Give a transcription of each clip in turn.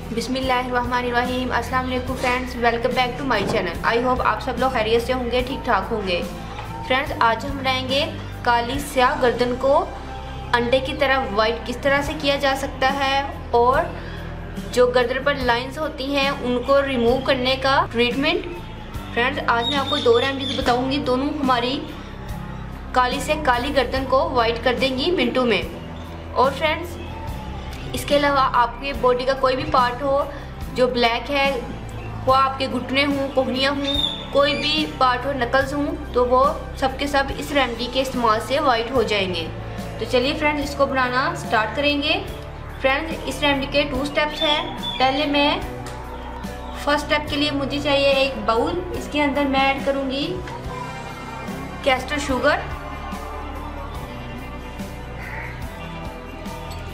बिस्मिल्लाहिर्रहमानिर्रहीम। अस्सलाम वालेकुम friends, welcome back to my channel. I hope आप सब लोग खैरियत से होंगे, ठीक ठाक होंगे। फ्रेंड्स, आज हम बनाएंगे काली स्याह गर्दन को अंडे की तरह वाइट किस तरह से किया जा सकता है और जो गर्दन पर लाइंस होती हैं उनको रिमूव करने का ट्रीटमेंट। फ्रेंड्स, आज मैं आपको 2 रेमेडीज बताऊंगी, दोनों हमारी काली से काली गर्दन को वाइट कर देंगी मिनटों में। और फ्रेंड्स, इसके अलावा आपके बॉडी का कोई भी पार्ट हो जो ब्लैक है, वो आपके घुटने हों, कोहनियाँ हों, कोई भी पार्ट हो, नकल्स हों, तो वो सब के सब इस रेमेडी के इस्तेमाल से वाइट हो जाएंगे। तो चलिए फ्रेंड्स, इसको बनाना स्टार्ट करेंगे। फ्रेंड्स, इस रेमेडी के 2 स्टेप्स हैं। पहले मैं फर्स्ट स्टेप के लिए मुझे चाहिए एक बाउल। इसके अंदर मैं ऐड करूँगी कैस्टर शुगर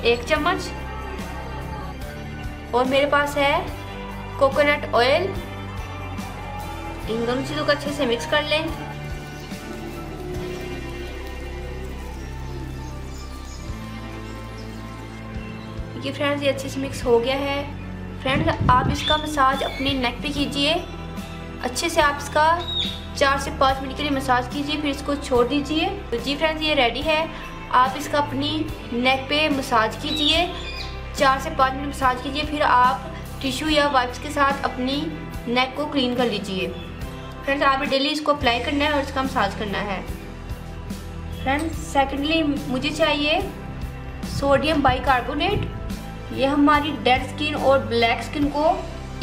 1 चम्मच, और मेरे पास है कोकोनट ऑयल। इन दोनों चीज़ों को अच्छे से मिक्स कर लें। देखिए फ्रेंड्स, ये अच्छे से मिक्स हो गया है। फ्रेंड्स, आप इसका मसाज अपनी नेक पे कीजिए। अच्छे से आप इसका 4 से 5 मिनट के लिए मसाज कीजिए, फिर इसको छोड़ दीजिए। तो जी फ्रेंड्स, ये रेडी है। आप इसका अपनी नेक पे मसाज कीजिए, 4 से 5 मिनट मसाज कीजिए, फिर आप टिश्यू या वाइप्स के साथ अपनी नेक को क्लीन कर लीजिए। फ्रेंड्स, आपने डेली इसको अप्लाई करना है और इसका मसाज करना है। फ्रेंड्स, सेकेंडली मुझे चाहिए सोडियम बाइकार्बोनेट। ये हमारी डेड स्किन और ब्लैक स्किन को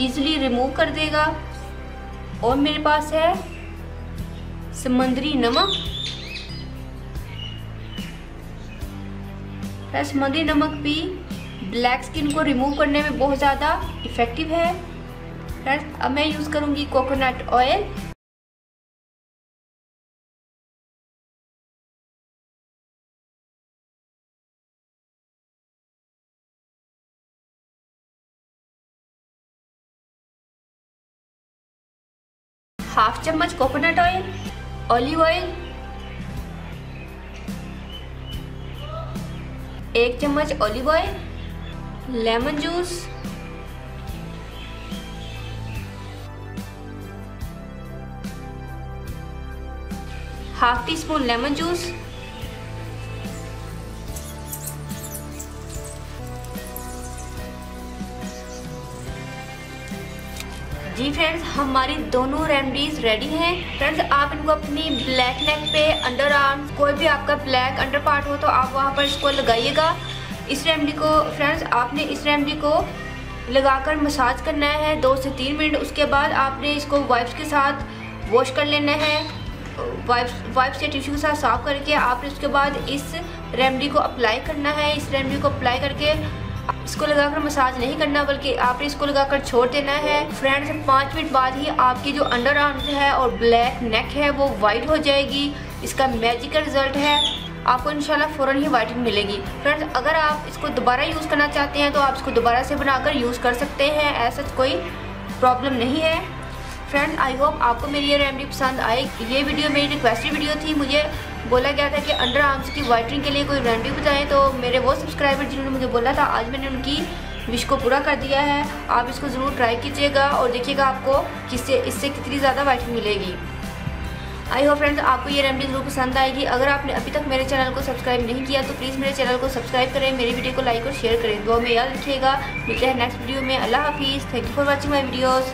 ईजिली रिमूव कर देगा। और मेरे पास है समुद्री नमक। समुद्री नमक भी ब्लैक स्किन को रिमूव करने में बहुत ज़्यादा इफ़ेक्टिव है। फ्रेंड्स, अब मैं यूज़ करूँगी कोकोनट ऑयल। हाफ चम्मच कोकोनट ऑयल, ऑलिव ऑयल 1 चम्मच olive oil, lemon juice, half teaspoon lemon juice, जी फ्रेंड्स, हमारी दोनों रेमेडीज रेडी हैं। फ्रेंड्स, आप इनको अपनी ब्लैक नेक पे, अंडर आर्म, कोई भी आपका ब्लैक अंडर पार्ट हो तो आप वहाँ पर इसको लगाइएगा। इस रेमेडी को फ्रेंड्स, आपने इस रेमेडी को लगाकर मसाज करना है 2 से 3 मिनट। उसके बाद आपने इसको वाइप्स के साथ वॉश कर लेना है। वाइप्स या टिश्यू के साथ साफ करके आपने उसके बाद इस रेमेडी को अप्लाई करना है। इस रेमेडी को अप्लाई करके इसको लगाकर मसाज नहीं करना, बल्कि आपने इसको लगाकर छोड़ देना है। फ्रेंड्स, 5 मिनट बाद ही आपकी जो अंडर आर्म्स है और ब्लैक नेक है वो वाइट हो जाएगी। इसका मैजिकल रिजल्ट है, आपको इंशाल्लाह फ़ौरन ही वाइटनिंग मिलेगी। फ्रेंड्स, अगर आप इसको दोबारा यूज़ करना चाहते हैं तो आप इसको दोबारा से बनाकर यूज़ कर सकते हैं, ऐसा कोई प्रॉब्लम नहीं है। फ्रेंड्स, आई होप आपको मेरी ये रेमेडी पसंद आए। ये वीडियो मेरी रिक्वेस्टेड वीडियो थी। मुझे बोला गया था कि अंडर आर्म्स की वाइटनिंग के लिए कोई रेमेडी बताएं, तो मेरे वो सब्सक्राइबर जिन्होंने मुझे बोला था, आज मैंने उनकी विश को पूरा कर दिया है। आप इसको ज़रूर ट्राई कीजिएगा और देखिएगा आपको इससे कितनी ज़्यादा वाइटनिंग मिलेगी। आई होप फ्रेंड्स, आपको ये रेमेडी ज़रूर पसंद आएगी। अगर आपने अभी तक मेरे चैनल को सब्सक्राइब नहीं किया तो प्लीज़ मेरे चैनल को सब्सक्राइब करें, मेरी वीडियो को लाइक और शेयर करें। दुआ में याद रखिएगा। मिलते हैं नेक्स्ट वीडियो में। अल्लाह हाफिज़। Thank you for watching my videos.